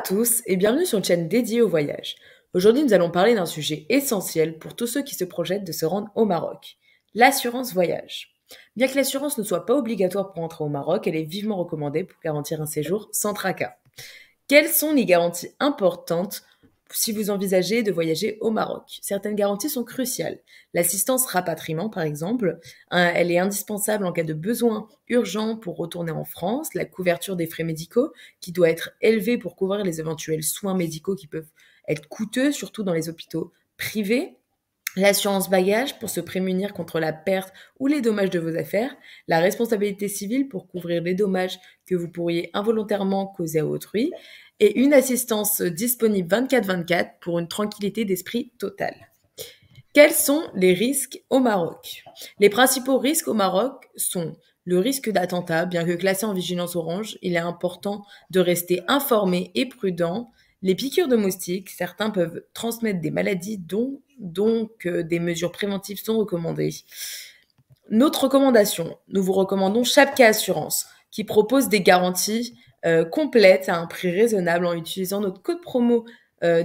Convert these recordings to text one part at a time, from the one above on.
tous et bienvenue sur une chaîne dédiée au voyage. Aujourd'hui, nous allons parler d'un sujet essentiel pour tous ceux qui se projettent de se rendre au Maroc, l'assurance voyage. Bien que l'assurance ne soit pas obligatoire pour entrer au Maroc, elle est vivement recommandée pour garantir un séjour sans tracas. Quelles sont les garanties importantes si vous envisagez de voyager au Maroc? Certaines garanties sont cruciales. L'assistance rapatriement, par exemple, elle est indispensable en cas de besoin urgent pour retourner en France. La couverture des frais médicaux, qui doit être élevée pour couvrir les éventuels soins médicaux qui peuvent être coûteux, surtout dans les hôpitaux privés. L'assurance bagage pour se prémunir contre la perte ou les dommages de vos affaires, la responsabilité civile pour couvrir les dommages que vous pourriez involontairement causer à autrui, et une assistance disponible 24/24 pour une tranquillité d'esprit totale. Quels sont les risques au Maroc? Les principaux risques au Maroc sont le risque d'attentat. Bien que classé en vigilance orange, il est important de rester informé et prudent. Les piqûres de moustiques, certains peuvent transmettre des maladies, donc des mesures préventives sont recommandées. Notre recommandation, nous vous recommandons Chapka Assurance, qui propose des garanties complètes à un prix raisonnable en utilisant notre code promo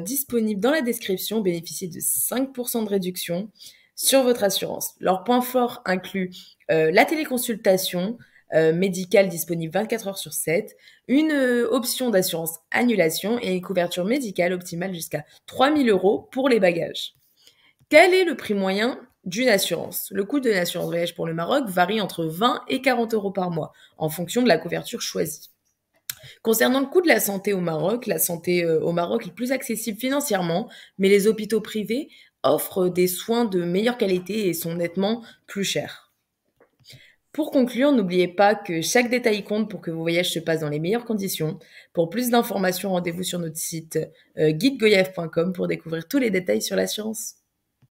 disponible dans la description. Bénéficiez de 5% de réduction sur votre assurance. Leurs points forts incluent la téléconsultation médicale disponible 24 heures sur 7, une option d'assurance annulation et une couverture médicale optimale jusqu'à 3 000 € pour les bagages. Quel est le prix moyen d'une assurance? Le coût de l'assurance voyage pour le Maroc varie entre 20 et 40 € par mois en fonction de la couverture choisie. Concernant le coût de la santé au Maroc, la santé au Maroc est plus accessible financièrement, mais les hôpitaux privés offrent des soins de meilleure qualité et sont nettement plus chers. Pour conclure, n'oubliez pas que chaque détail compte pour que vos voyages se passent dans les meilleures conditions. Pour plus d'informations, rendez-vous sur notre site guidegoyaf.com pour découvrir tous les détails sur l'assurance.